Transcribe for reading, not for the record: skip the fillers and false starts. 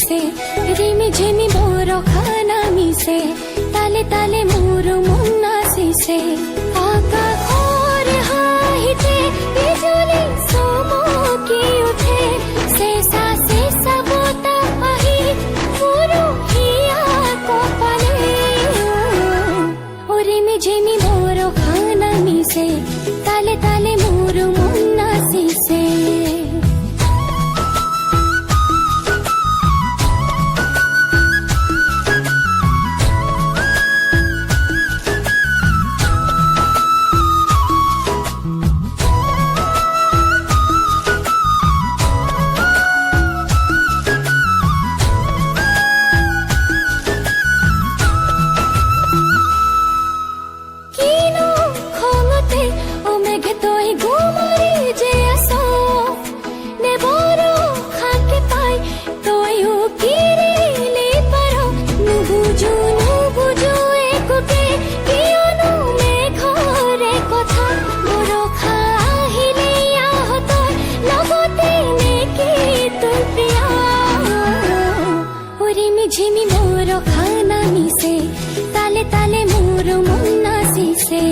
মিশে রিমি ঝিমি মোর খানা মিশে তালে তালে মোর মন নাচিছে আকা ঘর হাঁহিতে বিজুলি চমকি উঠে শেষা শেষা বতা আহি পুরহিয়া কপালে ও রিমি ঝিমি মোর খানা মিশে তালে তালে মোর মন নাচিছে ঝিমি মোর খানা মিশে তালে তালে মোর মন নাচিছে।